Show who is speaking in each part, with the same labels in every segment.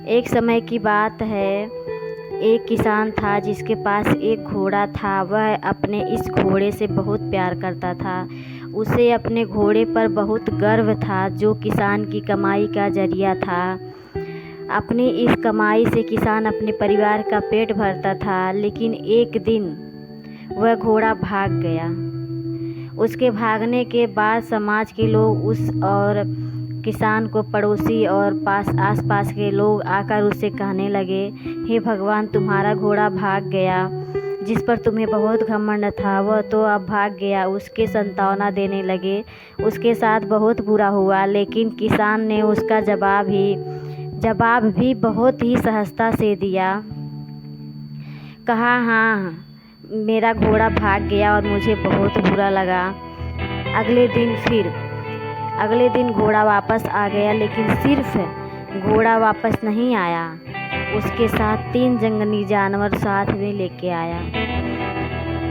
Speaker 1: एक समय की बात है। एक किसान था जिसके पास एक घोड़ा था। वह अपने इस घोड़े से बहुत प्यार करता था। उसे अपने घोड़े पर बहुत गर्व था, जो किसान की कमाई का जरिया था। अपनी इस कमाई से किसान अपने परिवार का पेट भरता था। लेकिन एक दिन वह घोड़ा भाग गया। उसके भागने के बाद समाज के लोग उस और किसान को, पड़ोसी और आस-पास के लोग आकर उससे कहने लगे, हे भगवान, तुम्हारा घोड़ा भाग गया। जिस पर तुम्हें बहुत घमंड था वह तो अब भाग गया। उसके सांत्वना देने लगे। उसके साथ बहुत बुरा हुआ, लेकिन किसान ने उसका जवाब भी बहुत ही सहजता से दिया। कहा, हाँ, मेरा घोड़ा भाग गया और मुझे बहुत बुरा लगा। अगले दिन घोड़ा वापस आ गया, लेकिन सिर्फ घोड़ा वापस नहीं आया, उसके साथ 3 जंगली जानवर साथ में लेके आया।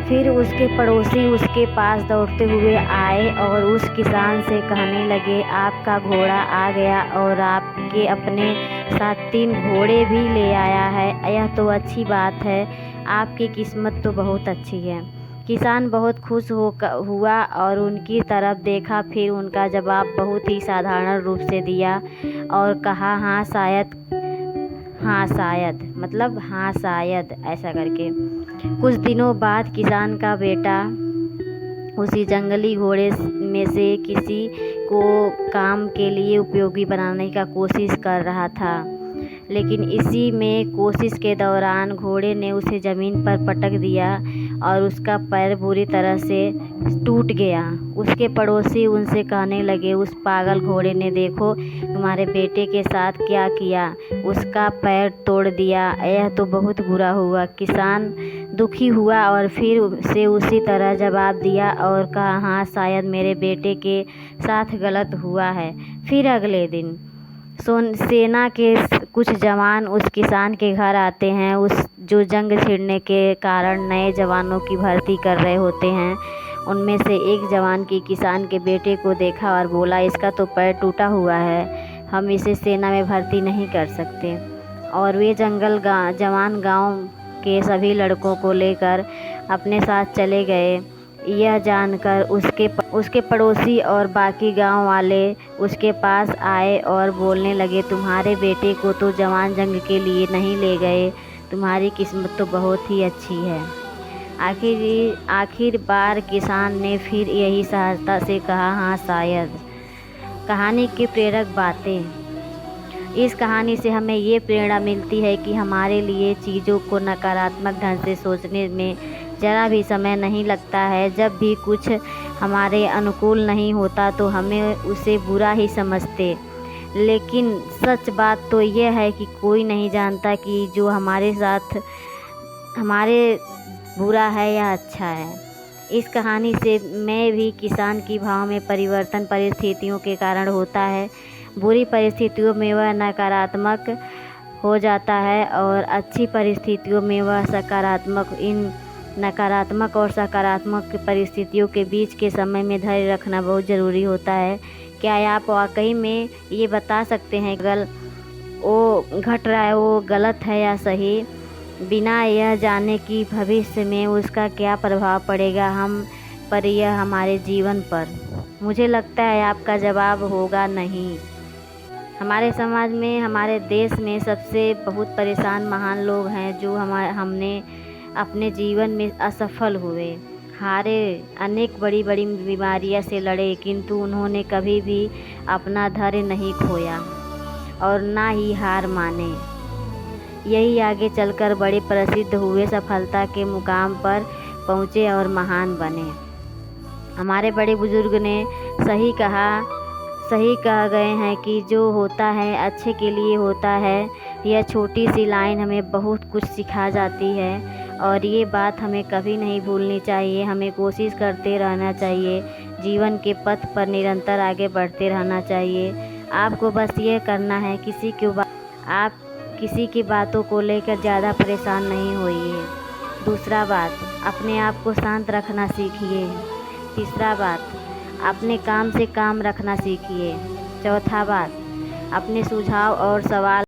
Speaker 1: फिर उसके पड़ोसी उसके पास दौड़ते हुए आए और उस किसान से कहने लगे, आपका घोड़ा आ गया और आपके अपने साथ 3 घोड़े भी ले आया है। यह तो अच्छी बात है, आपकी किस्मत तो बहुत अच्छी है। किसान बहुत खुश हुआ और उनकी तरफ देखा। फिर उनका जवाब बहुत ही साधारण रूप से दिया और कहा, हाँ शायद ऐसा करके। कुछ दिनों बाद किसान का बेटा उसी जंगली घोड़े में से किसी को काम के लिए उपयोगी बनाने का कोशिश कर रहा था। लेकिन इसी में कोशिश के दौरान घोड़े ने उसे ज़मीन पर पटक दिया और उसका पैर बुरी तरह से टूट गया। उसके पड़ोसी उनसे कहने लगे, उस पागल घोड़े ने देखो तुम्हारे बेटे के साथ क्या किया, उसका पैर तोड़ दिया। यह तो बहुत बुरा हुआ। किसान दुखी हुआ और फिर से उसी तरह जवाब दिया और कहा, हाँ शायद मेरे बेटे के साथ गलत हुआ है। फिर अगले दिन सेना के कुछ जवान उस किसान के घर आते हैं, जो जंग छिड़ने के कारण नए जवानों की भर्ती कर रहे होते हैं। उनमें से एक जवान की किसान के बेटे को देखा और बोला, इसका तो पैर टूटा हुआ है, हम इसे सेना में भर्ती नहीं कर सकते। और वे जवान गांव के सभी लड़कों को लेकर अपने साथ चले गए। यह जानकर उसके पड़ोसी और बाकी गांव वाले उसके पास आए और बोलने लगे, तुम्हारे बेटे को तो जवान जंग के लिए नहीं ले गए, तुम्हारी किस्मत तो बहुत ही अच्छी है। आखिर बार किसान ने फिर यही सहजता से कहा, हाँ शायद। कहानी की प्रेरक बातें। इस कहानी से हमें ये प्रेरणा मिलती है कि हमारे लिए चीज़ों को नकारात्मक ढंग से सोचने में ज़रा भी समय नहीं लगता है। जब भी कुछ हमारे अनुकूल नहीं होता तो हमें उसे बुरा ही समझते। लेकिन सच बात तो यह है कि कोई नहीं जानता कि जो हमारे साथ हमारे बुरा है या अच्छा है। इस कहानी से मैं भी किसान की भाव में परिवर्तन परिस्थितियों के कारण होता है। बुरी परिस्थितियों में वह नकारात्मक हो जाता है और अच्छी परिस्थितियों में वह सकारात्मक। इन नकारात्मक और सकारात्मक परिस्थितियों के बीच के समय में धैर्य रखना बहुत ज़रूरी होता है। क्या आप वाकई में ये बता सकते हैं वो घट रहा है वो गलत है या सही, बिना यह जाने कि भविष्य में उसका क्या प्रभाव पड़ेगा हम पर या हमारे जीवन पर? मुझे लगता है आपका जवाब होगा नहीं। हमारे समाज में, हमारे देश में सबसे बहुत परेशान महान लोग हैं जो हमने अपने जीवन में असफल हुए, हारे, अनेक बड़ी बड़ी बीमारियां से लड़े, किंतु उन्होंने कभी भी अपना धैर्य नहीं खोया और ना ही हार माने। यही आगे चलकर बड़े प्रसिद्ध हुए, सफलता के मुकाम पर पहुँचे और महान बने। हमारे बड़े बुजुर्ग ने सही कह गए हैं कि जो होता है अच्छे के लिए होता है। यह छोटी सी लाइन हमें बहुत कुछ सिखा जाती है और ये बात हमें कभी नहीं भूलनी चाहिए। हमें कोशिश करते रहना चाहिए, जीवन के पथ पर निरंतर आगे बढ़ते रहना चाहिए। आपको बस ये करना है, आप किसी की बातों को लेकर ज़्यादा परेशान नहीं होइए। दूसरा बात, अपने आप को शांत रखना सीखिए। तीसरा बात, अपने काम से काम रखना सीखिए। चौथा बात, अपने सुझाव और सवाल